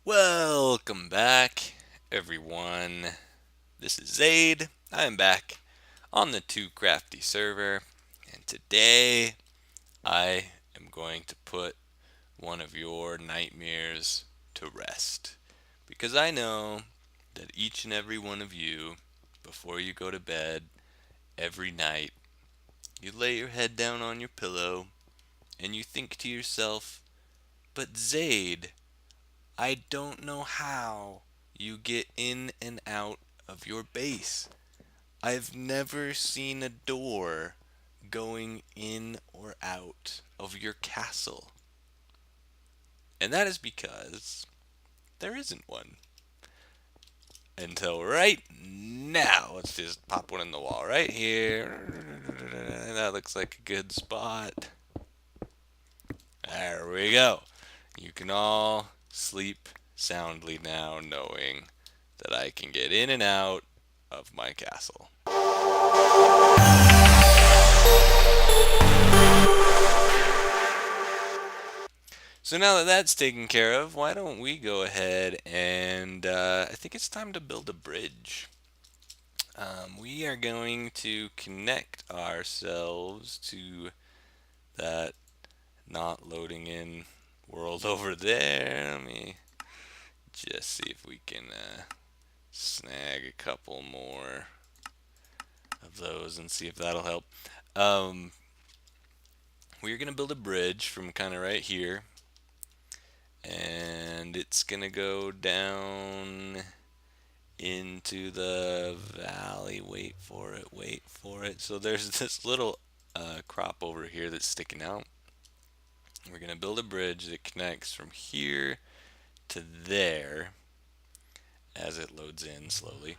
Welcome back, everyone. This is Zade. I am back on the TooCrafty server, and today I am going to put one of your nightmares to rest. Because I know that each and every one of you, before you go to bed every night, you lay your head down on your pillow and you think to yourself, but Zade, I don't know how you get in and out of your base. I've never seen a door going in or out of your castle. And that is because there isn't one. Until right now. Let's just pop one in the wall right here. That looks like a good spot. There we go. You can all sleep soundly now knowing that I can get in and out of my castle. So now that that's taken care of, why don't we go ahead and I think it's time to build a bridge. We are going to connect ourselves to that not loading in world over there. Let me just see if we can snag a couple more of those and see if that'll help. Um, we're going to build a bridge from kind of right here, and it's going to go down into the valley. Wait for it, wait for it. So there's this little crop over here that's sticking out. We're going to build a bridge that connects from here to there as it loads in slowly.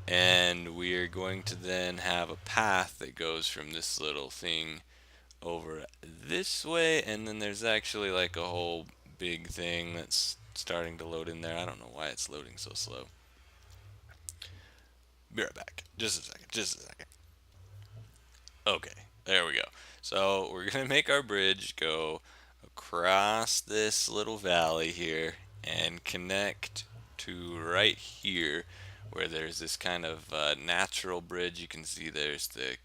And we are going to then have a path that goes from this little thing over this way, and then there's actually like a whole big thing that's starting to load in there. I don't know why it's loading so slow. Be right back. Just a second, just a second. Okay, there we go. So we're gonna make our bridge go across this little valley here and connect to right here where there's this kind of natural bridge. You can see there's the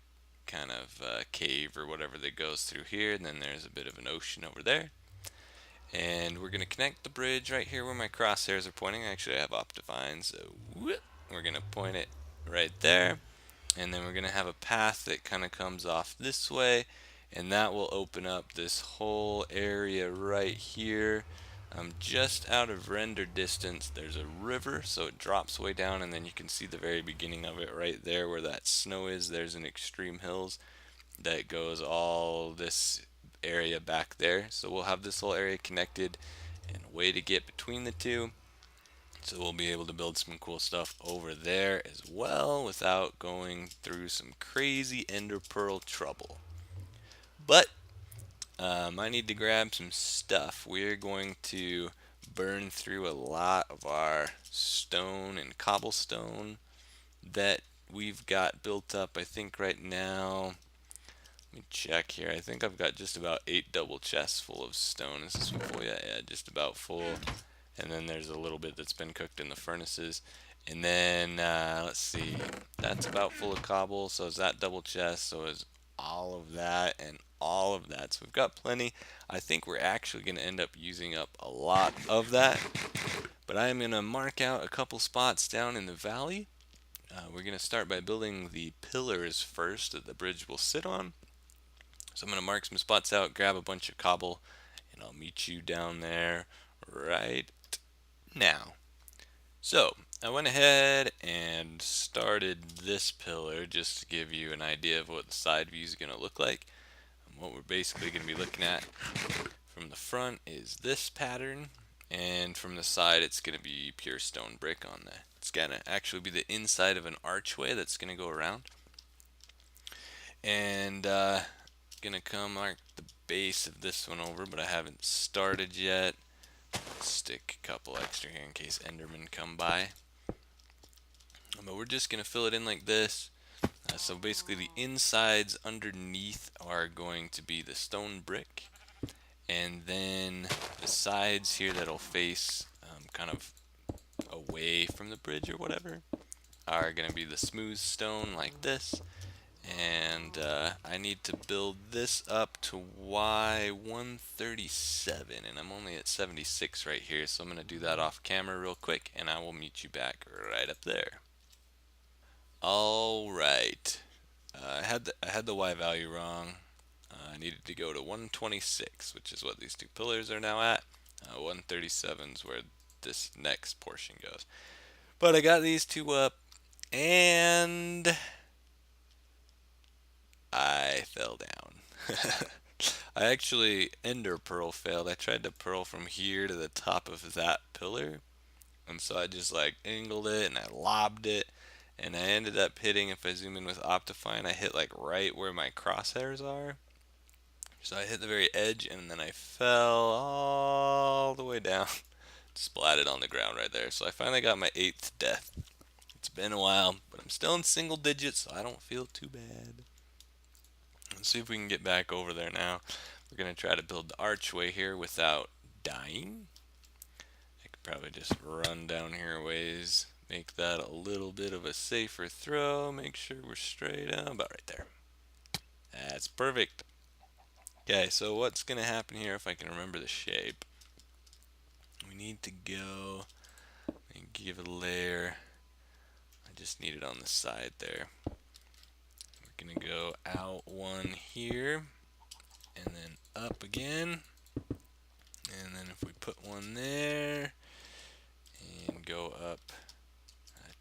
kind of cave or whatever that goes through here, and then there's a bit of an ocean over there. And we're going to connect the bridge right here where my crosshairs are pointing. Actually, I have Optifine, so we're going to point it right there. And then we're going to have a path that kind of comes off this way, and that will open up this whole area right here. Just out of render distance, there's a river, so it drops way down, and then you can see the very beginning of it right there where that snow is. There's an extreme hills that goes all this area back there. So we'll have this whole area connected and a way to get between the two. So we'll be able to build some cool stuff over there as well without going through some crazy ender pearl trouble. But I need to grab some stuff. We're going to burn through a lot of our stone and cobblestone that we've got built up. I think right now, let me check here. I think I've got just about 8 double chests full of stone. Is this one full? Yeah, just about full. And then there's a little bit that's been cooked in the furnaces. And then, let's see, that's about full of cobble. So is that double chest? So is all of that and all of that. So we've got plenty. I think we're actually going to end up using up a lot of that. But I'm going to mark out a couple spots down in the valley. We're going to start by building the pillars first that the bridge will sit on. So I'm going to mark some spots out, grab a bunch of cobble, and I'll meet you down there right now. So I went ahead and started this pillar just to give you an idea of what the side view is going to look like. And what we're basically going to be looking at from the front is this pattern, and from the side it's going to be pure stone brick on that. It's going to actually be the inside of an archway that's going to go around. And gonna come mark the base of this one over, but I haven't started yet. Stick a couple extra here in case Endermen come by. But we're just gonna fill it in like this. So basically the insides underneath are going to be the stone brick, and then the sides here that'll face kind of away from the bridge or whatever, are going to be the smooth stone like this. And I need to build this up to Y137, and I'm only at 76 right here, so I'm going to do that off camera real quick, and I will meet you back right up there. All right, I had the Y value wrong. I needed to go to 126, which is what these two pillars are now at. 137 is where this next portion goes. But I got these two up, and I fell down. I actually ender pearl failed. I tried to pearl from here to the top of that pillar, and so I just like angled it and I lobbed it, and I ended up hitting, if I zoom in with Optifine, I hit like right where my crosshairs are. So I hit the very edge, and then I fell all the way down, splatted on the ground right there. So I finally got my 8th death. It's been a while, but I'm still in single digits, so I don't feel too bad. Let's see if we can get back over there now. We're going to try to build the archway here without dying. I could probably just run down here a ways, make that a little bit of a safer throw, make sure we're straight up, about right there. That's perfect. Okay, so what's going to happen here if I can remember the shape? We need to go and give it a layer. I just need it on the side there. We're going to go out one here, and then up again, and then if we put one there and go up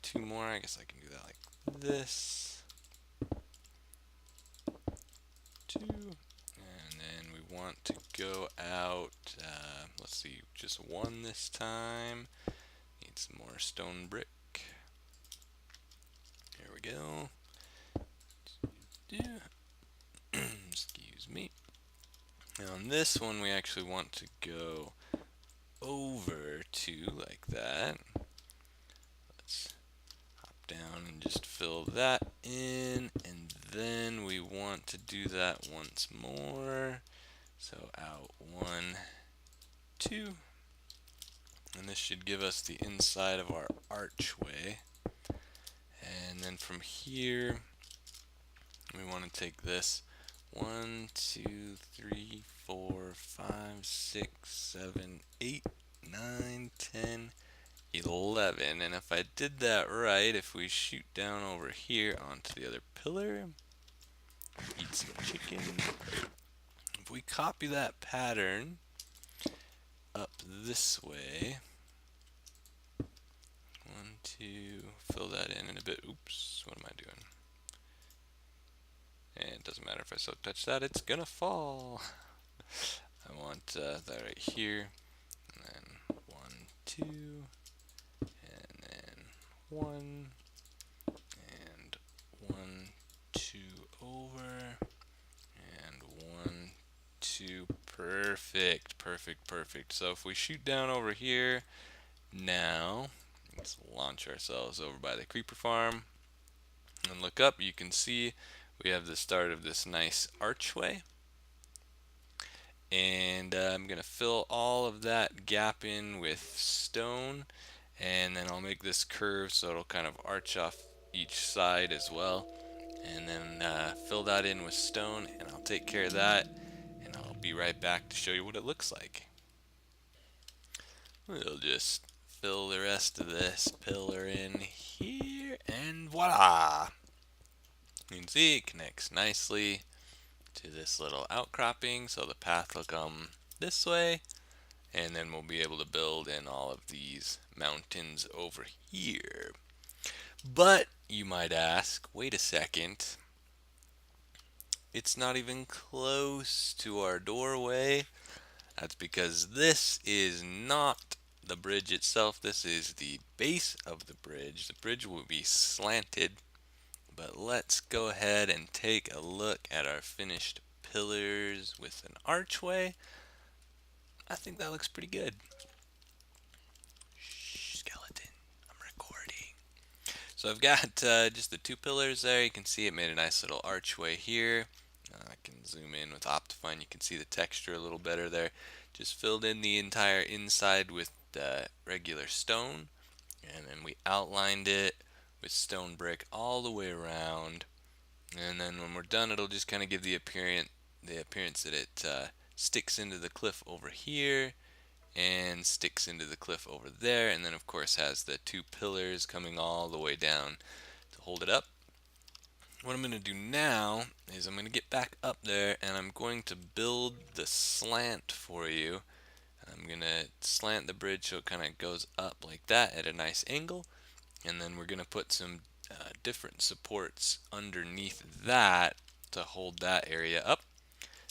2 more, I guess I can do that like this, 2, and then we want to go out, let's see, just 1 this time. Need some more stone brick. Here we go. Excuse me. Now on this one we actually want to go over to like that. Let's hop down and just fill that in, and then we want to do that once more. So out 1, 2, and this should give us the inside of our archway. And then from here we want to take this 1, 2, 3, 4, 5, 6, 7, 8, 9, 10, 11. And if I did that right, if we shoot down over here onto the other pillar, eat some chicken. If we copy that pattern up this way, 1, 2, fill that in a bit. Oops, what am I doing? And it doesn't matter if I silk touch that, it's gonna fall. I want that right here, and then 1, 2, and then 1, and 1, 2 over, and 1, 2, perfect, perfect, perfect. So if we shoot down over here, now, let's launch ourselves over by the creeper farm, and look up, you can see we have the start of this nice archway. And I'm going to fill all of that gap in with stone, and then I'll make this curve so it'll kind of arch off each side as well, and then fill that in with stone, and I'll take care of that, and I'll be right back to show you what it looks like. We'll just fill the rest of this pillar in here, and voila! You can see it connects nicely to this little outcropping, so the path will come this way, and then we'll be able to build in all of these mountains over here. But you might ask, wait a second, it's not even close to our doorway. That's because this is not the bridge itself, this is the base of the bridge. The bridge will be slanted, but let's go ahead and take a look at our finished pillars with an archway. I think that looks pretty good. Shh, skeleton, I'm recording. So I've got just the 2 pillars there. You can see it made a nice little archway here. I can zoom in with Optifine. You can see the texture a little better there. Just filled in the entire inside with regular stone, and then we outlined it with stone brick all the way around. And then when we're done, it'll just kind of give the appearance that it sticks into the cliff over here and sticks into the cliff over there, and then of course has the two pillars coming all the way down to hold it up. What I'm going to do now is I'm going to get back up there and I'm going to build the slant for you. I'm going to slant the bridge so it kind of goes up like that at a nice angle, and then we're going to put some different supports underneath that to hold that area up.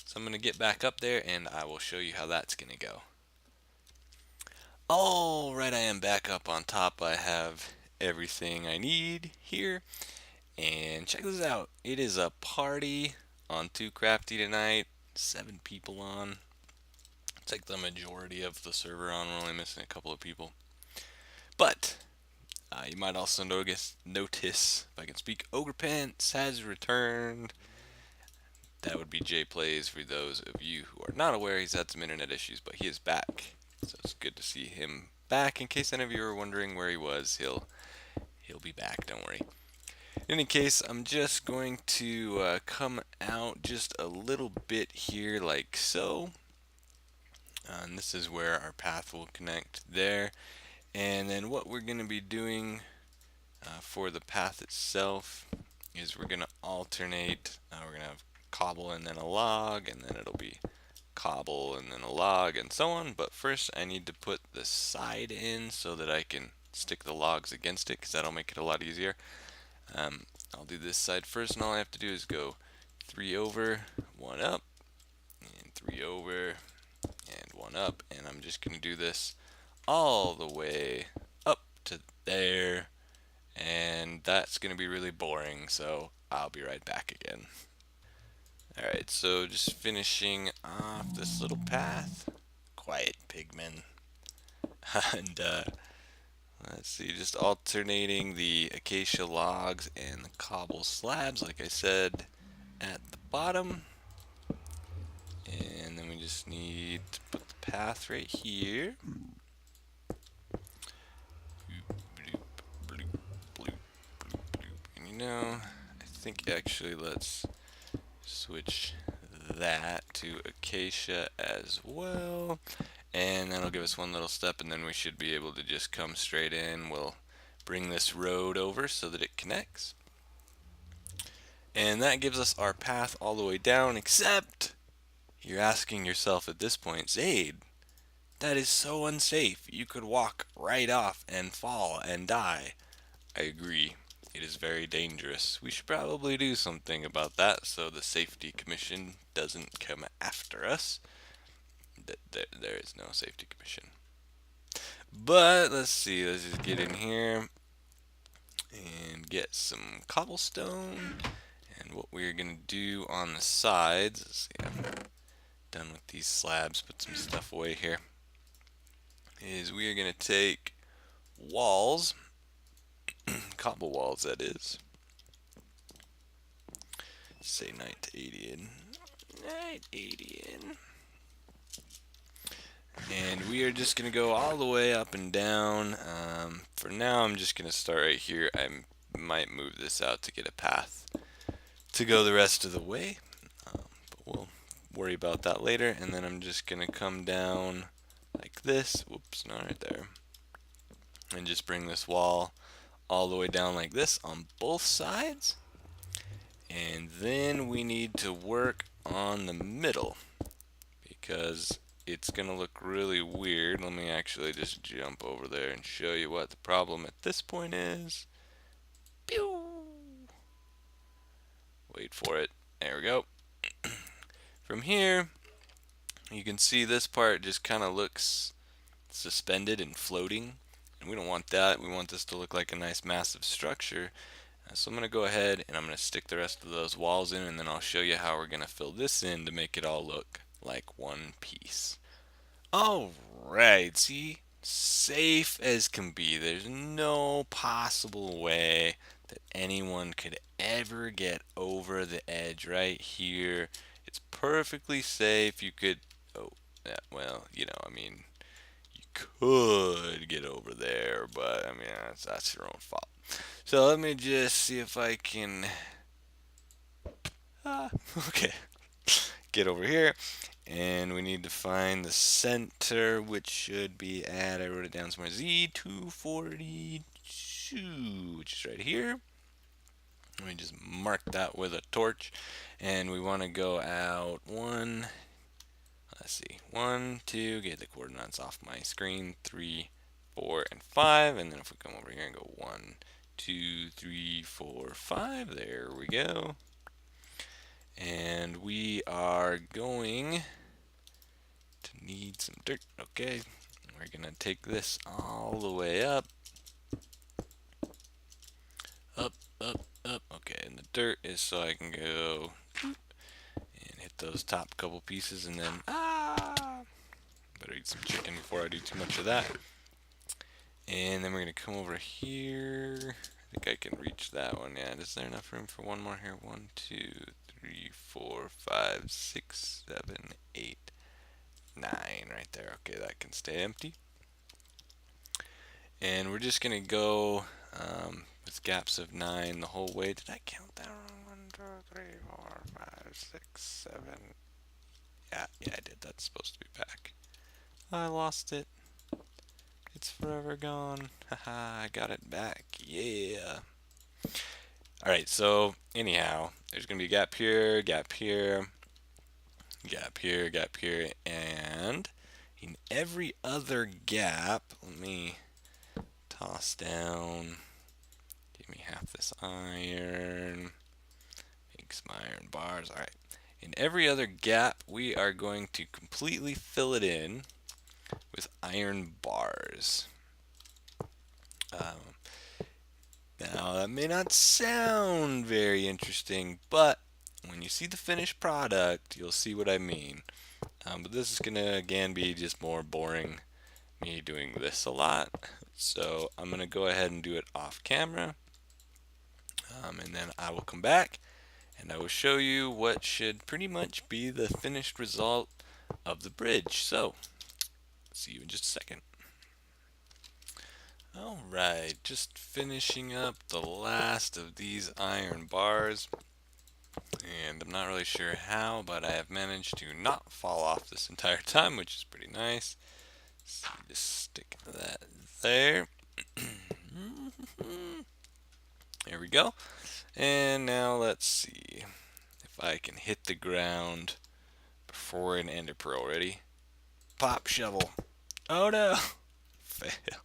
So I'm going to get back up there and I will show you how that's going to go. Alright, I am back up on top. I have everything I need here. And check this out. It is a party on TooCrafty tonight. 7 people on. It's like the majority of the server on. We're only missing a couple of people. But you might also notice, if I can speak, Ogre Pants has returned. That would be Jay Plays for those of you who are not aware. He's had some internet issues, but he is back. So it's good to see him back. In case any of you are wondering where he was, he'll be back, don't worry. In any case, I'm just going to come out just a little bit here like so. And this is where our path will connect there. And then what we're going to be doing for the path itself is we're going to alternate. We're going to have cobble and then a log, and then it'll be cobble and then a log and so on. But first I need to put the side in so that I can stick the logs against it, because that'll make it a lot easier. I'll do this side first, and all I have to do is go 3 over, 1 up, and 3 over, and 1 up, and I'm just going to do this all the way up to there, and that's going to be really boring, so I'll be right back again. Alright, so just finishing off this little path. Quiet, pigmen. And let's see, just alternating the acacia logs and the cobble slabs, like I said, at the bottom. And then we just need to put the path right here. And you know, I think actually let's switch that to acacia as well. And that'll give us one little step, and then we should be able to just come straight in. We'll bring this road over so that it connects. And that gives us our path all the way down, except you're asking yourself at this point, Zade, that is so unsafe. You could walk right off and fall and die. I agree. It is very dangerous. We should probably do something about that so the Safety Commission doesn't come after us. There is no Safety Commission. But let's see, let's just get in here and get some cobblestone. And what we're going to do on the sides, let's see, I'm done with these slabs, put some stuff away here, is we are going to take walls, cobble walls that is, say night Adian, and we are just going to go all the way up and down. For now I'm just going to start right here. I might move this out to get a path to go the rest of the way, but we'll worry about that later. And then I'm just going to come down like this, whoops, not right there, and just bring this wall all the way down like this on both sides. And then we need to work on the middle, because it's gonna look really weird. Let me actually just jump over there and show you what the problem at this point is. Pew! Wait for it. There we go. From here, you can see this part just kind of looks suspended and floating, and we don't want that. We want this to look like a nice massive structure. So I'm going to go ahead and I'm going to stick the rest of those walls in, and then I'll show you how we're going to fill this in to make it all look like one piece. Alright, see? Safe as can be. There's no possible way that anyone could ever get over the edge right here. It's perfectly safe. You could, oh, yeah, well, you know, I mean, you could get over there, but I mean, that's your own fault. So let me just see if I can, okay, get over here. And we need to find the center, which should be at, I wrote it down somewhere, Z242, which is right here. Let me just mark that with a torch. And we want to go out let's see, 1, 2, get the coordinates off my screen, 3, 4, and 5. And then if we come over here and go 1, 2, 3, 4, 5, there we go. And we are going to need some dirt. Okay, we're gonna take this all the way up, up, up. Okay, and the dirt is so I can go and hit those top couple pieces, and then better eat some chicken before I do too much of that. And then we're gonna come over here. I think I can reach that one. Yeah, is there enough room for one more here? 1, 2, 3, 4, 5, 6, 7, 8, 9 right there. Okay, that can stay empty. And we're just gonna go with gaps of 9 the whole way. Did I count that wrong? 1, 2, 3, 4, 5, 6, 7. Yeah, I did. That's supposed to be back. I lost it. It's forever gone. Haha, I got it back. Yeah. Alright, so anyhow, there's gonna be a gap here, gap here, gap here, gap here, and in every other gap, let me toss down, give me half this iron, make some iron bars. Alright, in every other gap, we are going to completely fill it in with iron bars. Now, that may not sound very interesting, but when you see the finished product, you'll see what I mean. But this is going to, again, be just more boring, me doing this a lot. So I'm going to go ahead and do it off camera. And then I will come back, and I will show you what should pretty much be the finished result of the bridge. So, see you in just a second. Alright, just finishing up the last of these iron bars, and I'm not really sure how, but I have managed to not fall off this entire time, which is pretty nice. So just stick that there. There we go. And now let's see if I can hit the ground before an ender pearl. Ready? Pop shovel. Oh no! Fail.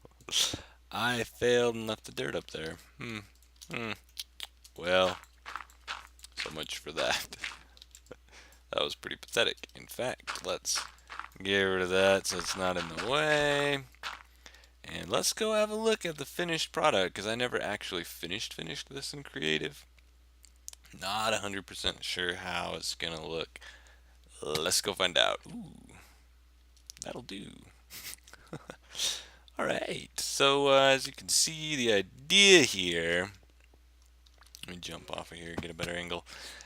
I failed and left the dirt up there. Well, so much for that. That was pretty pathetic. In fact, let's get rid of that so it's not in the way. And let's go have a look at the finished product, because I never actually finished this in creative. Not 100% sure how it's gonna look. Let's go find out. Ooh, that'll do. Alright, so as you can see, the idea here, let me jump off of here, get a better angle.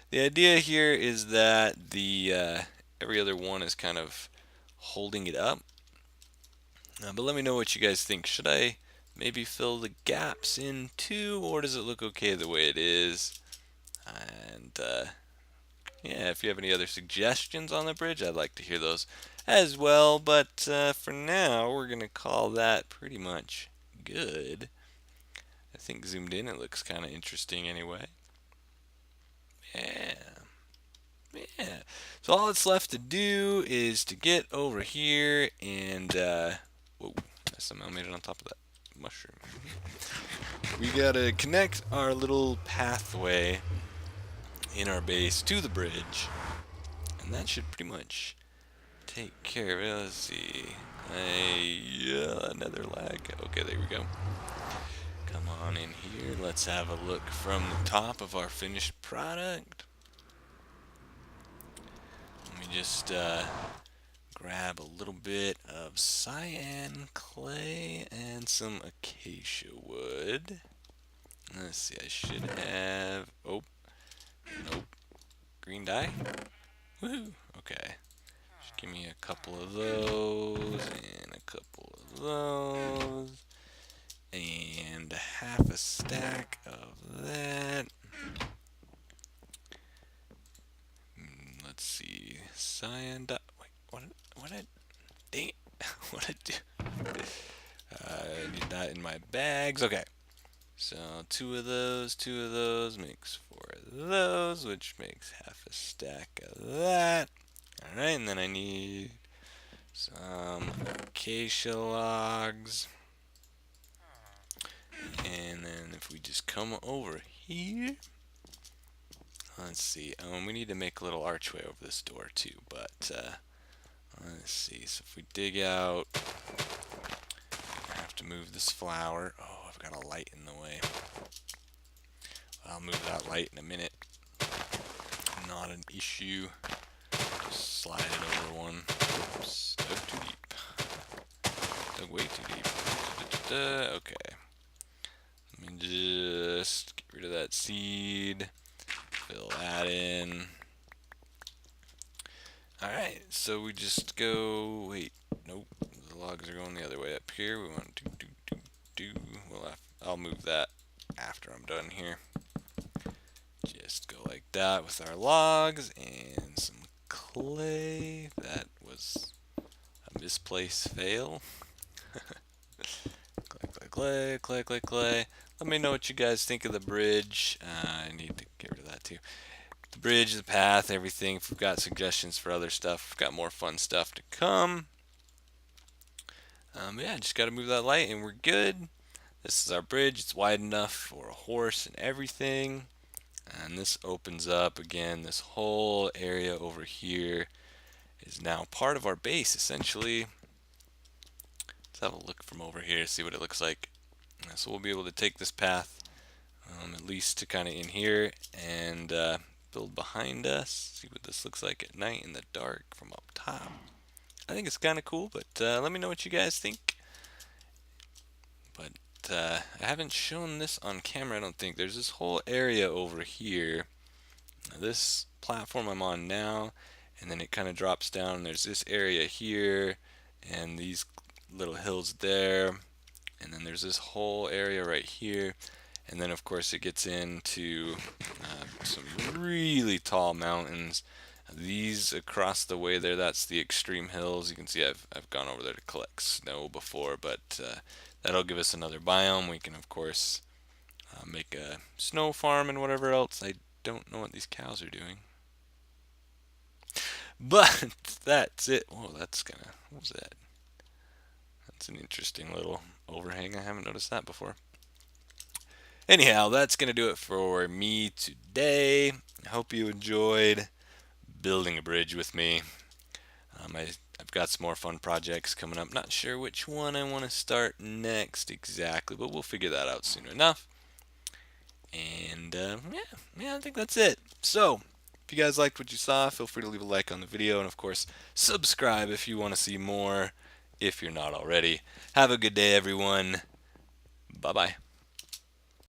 The idea here is that the every other one is kind of holding it up. But let me know what you guys think. Should I maybe fill the gaps in too, or does it look okay the way it is? And yeah, if you have any other suggestions on the bridge, I'd like to hear those as well. But for now, we're going to call that pretty much good. I think zoomed in, it looks kind of interesting anyway. Yeah. Yeah. So all that's left to do is to get over here and, whoa, I somehow made it on top of that mushroom. We gotta connect our little pathway in our base to the bridge, and that should pretty much take care of it. Let's see. Yeah, another lag. Okay, there we go. Come on in here. Let's have a look from the top of our finished product. Let me just grab a little bit of cyan clay and some acacia wood. Let's see, I should have, oh, nope, green dye. Woohoo, okay. Just give me a couple of those and a couple of those, and half a stack of that. Let's see, cyan dye. Wait, what did, dang it, what did I do? I need that in my bags. Okay, so two of those makes 4 of those, which makes half a stack of that. All right, and then I need some acacia logs. And then if we just come over here, let's see, we need to make a little archway over this door too, but let's see, so if we dig out, I have to move this flower. Oh, I've got a light in the way. I'll move that light in a minute. Not an issue. Just slide it over one. Oops, dug too deep. Dug way too deep. Okay. Let me just get rid of that seed. Fill that in. Alright, so we just go, wait, nope, the logs are going the other way up here. We want to well, I'll move that after I'm done here. Just go like that with our logs and some clay. That was a misplaced fail. Clay, clay, clay, clay. Let me know what you guys think of the bridge. I need to get rid of that too. The bridge, the path, everything. If we've got suggestions for other stuff, we've got more fun stuff to come. Yeah, just got to move that light and we're good. This is our bridge. It's wide enough for a horse and everything. And this opens up again. This whole area over here is now part of our base, essentially. Let's have a look from over here, see what it looks like. So we'll be able to take this path at least to kind of in here and build behind us. See what this looks like at night in the dark from up top. I think it's kind of cool, but let me know what you guys think. But I haven't shown this on camera, I don't think. There's this whole area over here. Now, this platform I'm on now, and then it kind of drops down. There's this area here, and these little hills there, and then there's this whole area right here, and then of course it gets into some really tall mountains. These across the way there, that's the extreme hills. You can see I've gone over there to collect snow before, but that'll give us another biome. We can of course make a snow farm and whatever else. I don't know what these cows are doing, but that's it. Whoa, that's gonna, what was that? That's an interesting little overhang. I haven't noticed that before. Anyhow, that's going to do it for me today. I hope you enjoyed building a bridge with me. I've got some more fun projects coming up. Not sure which one I want to start next exactly, but we'll figure that out soon enough. And yeah, I think that's it. So, if you guys liked what you saw, feel free to leave a like on the video, and of course, subscribe if you want to see more, if you're not already. Have a good day, everyone. Bye-bye.